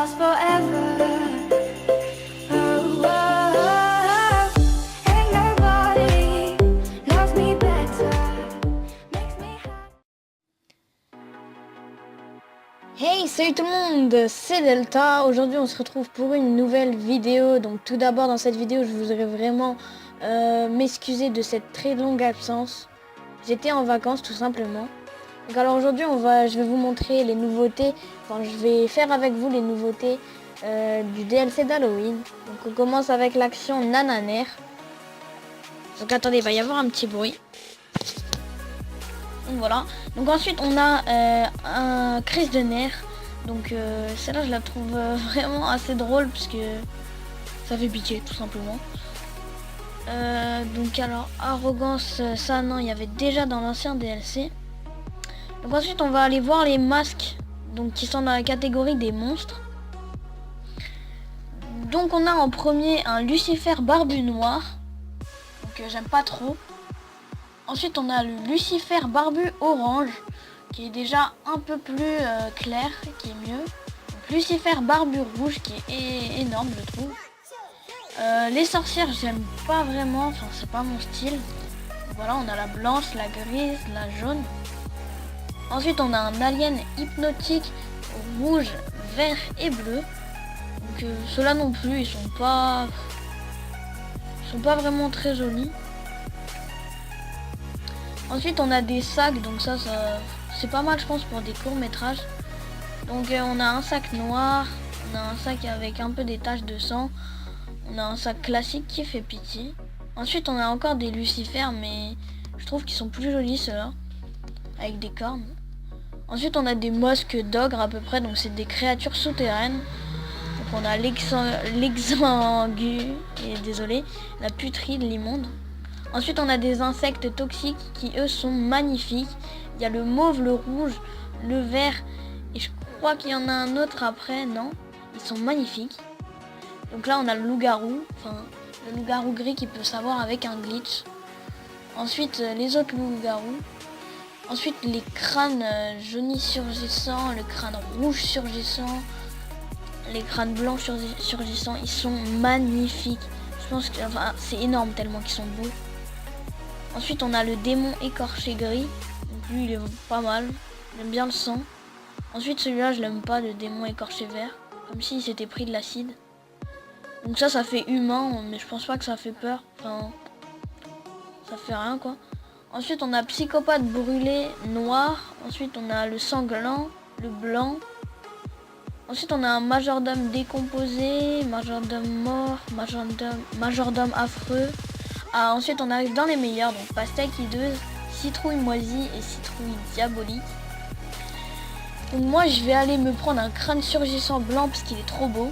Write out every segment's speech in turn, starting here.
last forever. Oh, oh, oh. Ain't nobody loves me better, makes me happy. Hey, salut tout le monde, c'est Delta. Aujourd'hui on se retrouve pour une nouvelle vidéo. Donc tout d'abord dans cette vidéo je voudrais vraiment m'excuser de cette très longue absence. J'étais en vacances tout simplement. Donc alors aujourd'hui je vais vous montrer les nouveautés. Enfin je vais faire avec vous les nouveautés du DLC d'Halloween. Donc on commence avec l'action Nananer. Donc attendez, il va y avoir un petit bruit. Donc voilà. Donc ensuite on a un crise de nerfs. Donc celle-là je la trouve vraiment assez drôle puisque ça fait pitié tout simplement. Donc alors arrogance, ça non, il y avait déjà dans l'ancien DLC. Donc ensuite on va aller voir les masques donc qui sont dans la catégorie des monstres. Donc on a en premier un Lucifer barbu noir. Donc j'aime pas trop. Ensuite on a le Lucifer barbu orange qui est déjà un peu plus clair, qui est mieux. Donc, Lucifer barbu rouge qui est énorme je trouve. Les sorcières j'aime pas vraiment, enfin c'est pas mon style. Voilà, on a la blanche, la grise, la jaune. Ensuite on a un alien hypnotique rouge, vert et bleu. Donc ceux-là non plus ils sont pas vraiment très jolis. Ensuite on a des sacs, donc ça c'est pas mal je pense pour des courts métrages. Donc on a un sac noir, on a un sac avec un peu des taches de sang, on a un sac classique qui fait pitié. Ensuite on a encore des lucifères mais je trouve qu'ils sont plus jolis ceux-là, avec des cornes. Ensuite on a des mosques d'ogre à peu près, donc c'est des créatures souterraines. Donc on a l'exangue, et désolé, la putride, l'immonde. Ensuite on a des insectes toxiques qui eux sont magnifiques. Il y a le mauve, le rouge, le vert et je crois qu'il y en a un autre après, non, ils sont magnifiques. Donc là on a le loup-garou, enfin le loup-garou gris qui peut savoir avec un glitch. Ensuite les autres loups-garous. Ensuite les crânes jaunis surgissants, le crâne rouge surgissant, les crânes blancs surgissants, ils sont magnifiques. Je pense que enfin, c'est énorme tellement qu'ils sont beaux. Ensuite on a le démon écorché gris, donc lui il est pas mal, j'aime bien le sang. Ensuite celui-là je l'aime pas, le démon écorché vert, comme s'il s'était pris de l'acide. Donc ça fait humain, mais je pense pas que ça fait peur, enfin ça fait rien quoi. Ensuite on a psychopathe brûlé noir, ensuite on a le sanglant, le blanc. Ensuite on a un majordome décomposé, majordome mort, majordome affreux. Ah, ensuite on arrive dans les meilleurs, donc pastèque hideuse, citrouille moisie et citrouille diabolique. Donc moi je vais aller me prendre un crâne surgissant blanc parce qu'il est trop beau.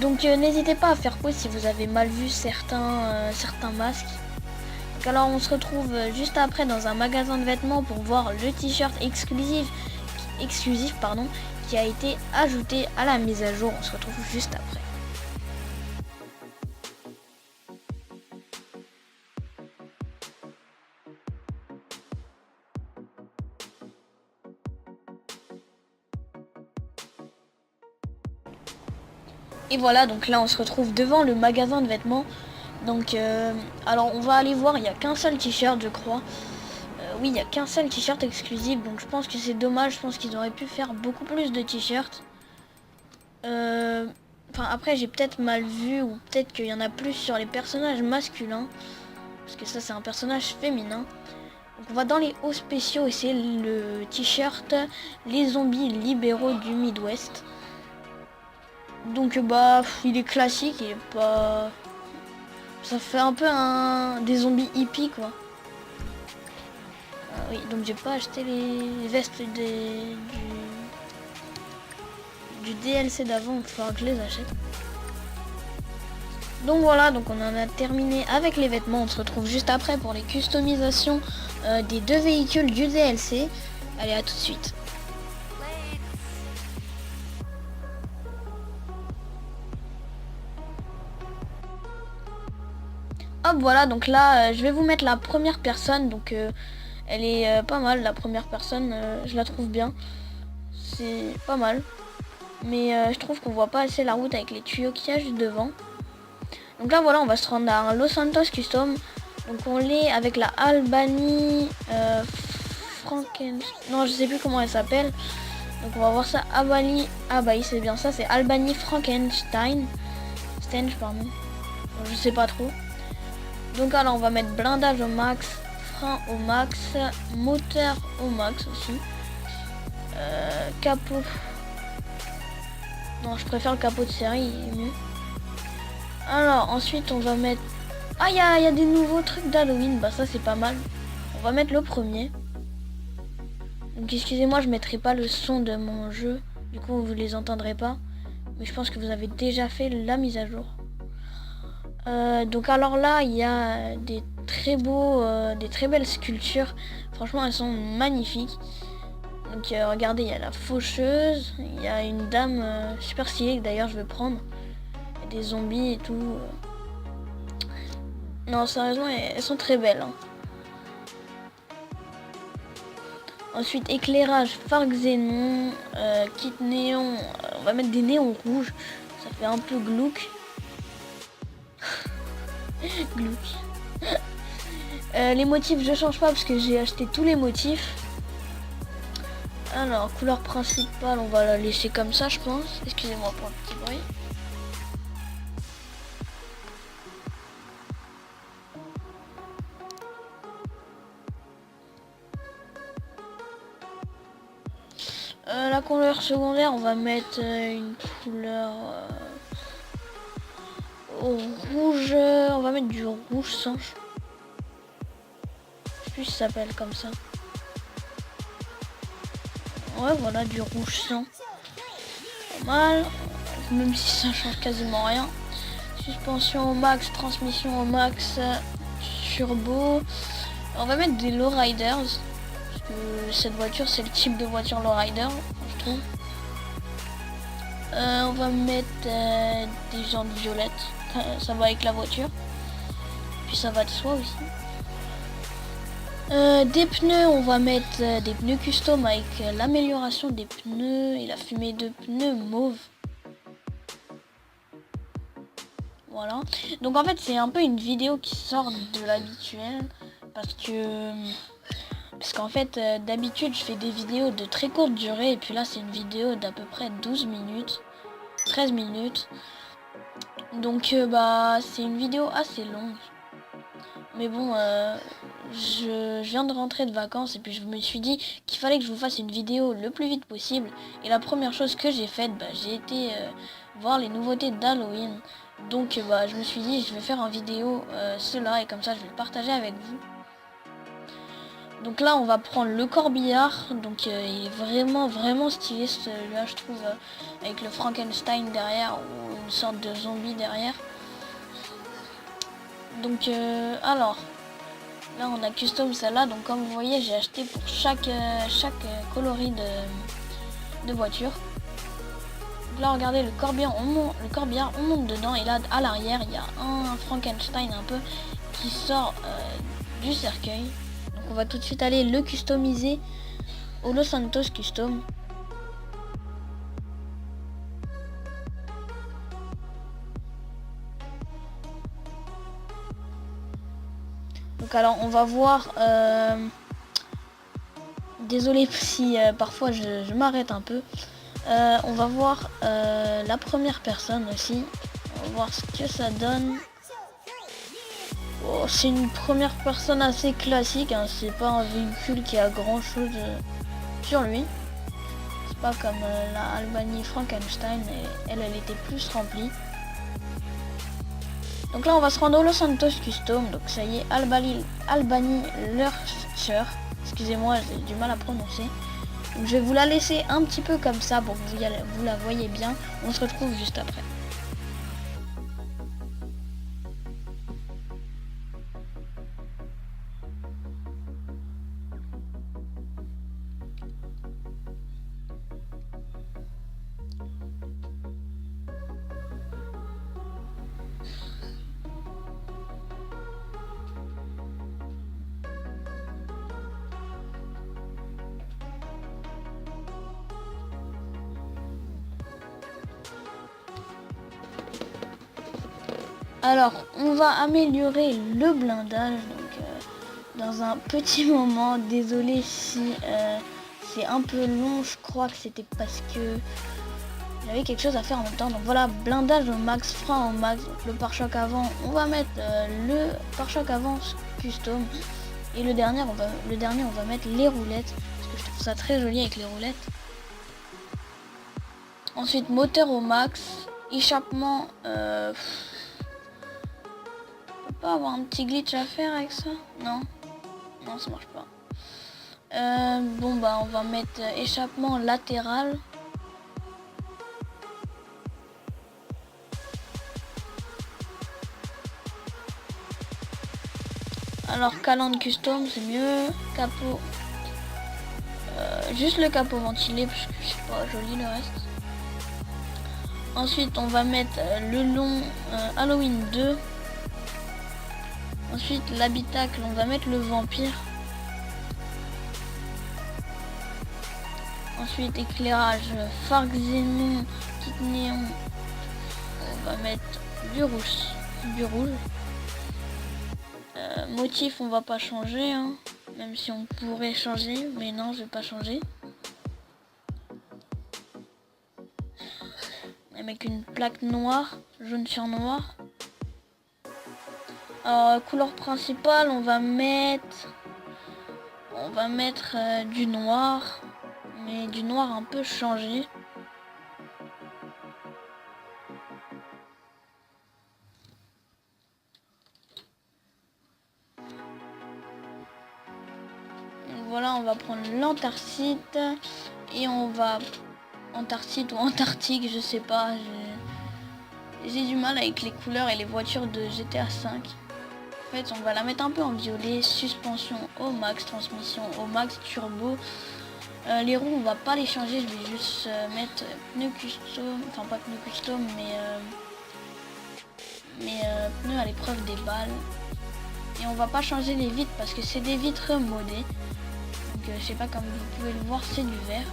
Donc n'hésitez pas à faire pause si vous avez mal vu certains masques. Donc alors on se retrouve juste après dans un magasin de vêtements pour voir le t-shirt exclusif qui a été ajouté à la mise à jour. On se retrouve juste après. Et voilà, donc là on se retrouve devant le magasin de vêtements. Donc alors on va aller voir, il n'y a qu'un seul t-shirt je crois. Oui, il n'y a qu'un seul t-shirt exclusif, donc je pense que c'est dommage, je pense qu'ils auraient pu faire beaucoup plus de t-shirts. Enfin après j'ai peut-être mal vu, ou peut-être qu'il y en a plus sur les personnages masculins. Parce que ça c'est un personnage féminin. Donc on va dans les hauts spéciaux et c'est le t-shirt les zombies libéraux du Midwest. Donc bah il est classique, il est pas... Ça fait un peu des zombies hippies quoi. Oui, donc j'ai pas acheté les vestes du DLC d'avant, il va falloir que je les achète. Donc voilà, donc on en a terminé avec les vêtements, on se retrouve juste après pour les customisations des deux véhicules du DLC. Allez, à tout de suite. Hop, voilà, donc là je vais vous mettre la première personne, donc elle est pas mal la première personne, je la trouve bien. c'est pas mal. Mais je trouve qu'on voit pas assez la route avec les tuyaux qu'il y a juste devant. Donc là voilà, on va se rendre à un Los Santos Custom. Donc on l'est avec la Albany non je sais plus comment elle s'appelle. Donc on va voir ça. Albany, ah bah c'est bien ça, c'est Albany Frankenstein. Pardon. Je sais pas trop. Donc alors on va mettre blindage au max, frein au max, moteur au max aussi. Capot. Non, je préfère le capot de série, il est mieux. Alors ensuite on va mettre... Ah il y a des nouveaux trucs d'Halloween, bah ça c'est pas mal. On va mettre le premier. Donc excusez-moi, je mettrai pas le son de mon jeu, du coup vous les entendrez pas. Mais je pense que vous avez déjà fait la mise à jour. Donc alors là il y a des très belles sculptures. Franchement elles sont magnifiques. Donc regardez, il y a la faucheuse, il y a une dame super stylée que d'ailleurs je vais prendre. Il y a des zombies et tout. Non sérieusement elles sont très belles. Hein. Ensuite éclairage, phare xénon, kit néon, on va mettre des néons rouges. Ça fait un peu glauque. Glauque. Les motifs je change pas parce que j'ai acheté tous les motifs. Alors couleur principale on va la laisser comme ça je pense. Excusez-moi pour le petit bruit. La couleur secondaire on va mettre une couleur au rouge. On va mettre du rouge sang. Je sais plus si ça s'appelle comme ça. Ouais voilà, du rouge sang. Pas mal. Même si ça change quasiment rien. Suspension au max, transmission au max, turbo. On va mettre des lowriders. Parce que cette voiture c'est le type de voiture lowrider, je trouve. On va mettre des jantes violettes. Ça va avec la voiture. Puis ça va de soi aussi. Des pneus, on va mettre des pneus custom avec l'amélioration des pneus et la fumée de pneus mauve. Voilà. Donc en fait c'est un peu une vidéo qui sort de l'habituel parce qu'en fait d'habitude je fais des vidéos de très courte durée et puis là c'est une vidéo d'à peu près 12 minutes, 13 minutes. Donc bah c'est une vidéo assez longue. Mais bon, je viens de rentrer de vacances et puis je me suis dit qu'il fallait que je vous fasse une vidéo le plus vite possible. Et la première chose que j'ai faite, bah, j'ai été voir les nouveautés d'Halloween. Donc bah, je me suis dit je vais faire en vidéo cela et comme ça je vais le partager avec vous. Donc là on va prendre le corbillard. Donc il est vraiment stylé celui-là je trouve, avec le Frankenstein derrière ou une sorte de zombie derrière. Donc alors là on a custom celle-là, donc comme vous voyez j'ai acheté pour chaque coloris de voiture. Donc là regardez le corbillard on monte dedans et là à l'arrière il y a un Frankenstein un peu qui sort du cercueil. Donc on va tout de suite aller le customiser au Los Santos Custom. Donc alors on va voir, désolé si parfois je m'arrête un peu, on va voir la première personne aussi, on va voir ce que ça donne. Oh, c'est une première personne assez classique, hein. C'est pas un véhicule qui a grand chose sur lui, c'est pas comme la Albany Frankenstein, elle était plus remplie. Donc là on va se rendre au Los Santos Custom, donc ça y est, Albany Lurcher, excusez-moi j'ai du mal à prononcer. Donc je vais vous la laisser un petit peu comme ça pour que vous la voyez bien, on se retrouve juste après. Alors, on va améliorer le blindage. Donc, dans un petit moment, désolé si c'est un peu long. Je crois que c'était parce que j'avais quelque chose à faire en même temps. Donc voilà, blindage au max, frein au max. Donc, le pare-choc avant, on va mettre le pare-choc avant custom. Et le dernier, on va mettre les roulettes. Parce que je trouve ça très joli avec les roulettes. Ensuite, moteur au max. Échappement. On peut pas avoir un petit glitch à faire avec ça? Non. Non, ça marche pas. Bon bah on va mettre échappement latéral. Alors calandre custom c'est mieux. Capot. Juste le capot ventilé parce que c'est pas joli le reste. Ensuite on va mettre le long Halloween 2. Ensuite l'habitacle on va mettre le vampire. Ensuite éclairage phare xénon, kit néon. On va mettre du rouge. Motif on va pas changer hein. Même si on pourrait changer, mais non je vais pas changer. Avec une plaque noire, jaune sur noir. Alors couleur principale on va mettre du noir, mais du noir un peu changé. Donc voilà, on va prendre l'Antarctique et on va Antarctique ou Antarctique, je sais pas. J'ai du mal avec les couleurs et les voitures de GTA 5. En fait, on va la mettre un peu en violet, suspension au max, transmission au max, turbo. Les roues, on va pas les changer, je vais juste mettre pneus custom, enfin pas pneus custom, mais pneus à l'épreuve des balles. Et on va pas changer les vitres parce que c'est des vitres modées. Donc je sais pas, comme vous pouvez le voir, c'est du vert.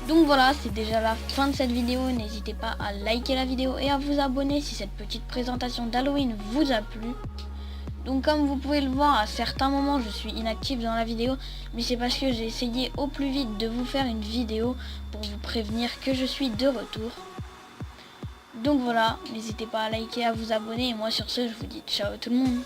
Donc voilà, c'est déjà la fin de cette vidéo. N'hésitez pas à liker la vidéo et à vous abonner si cette petite présentation d'Halloween vous a plu. Donc comme vous pouvez le voir, à certains moments je suis inactive dans la vidéo, mais c'est parce que j'ai essayé au plus vite de vous faire une vidéo pour vous prévenir que je suis de retour. Donc voilà, n'hésitez pas à liker, à vous abonner, et moi sur ce je vous dis ciao tout le monde.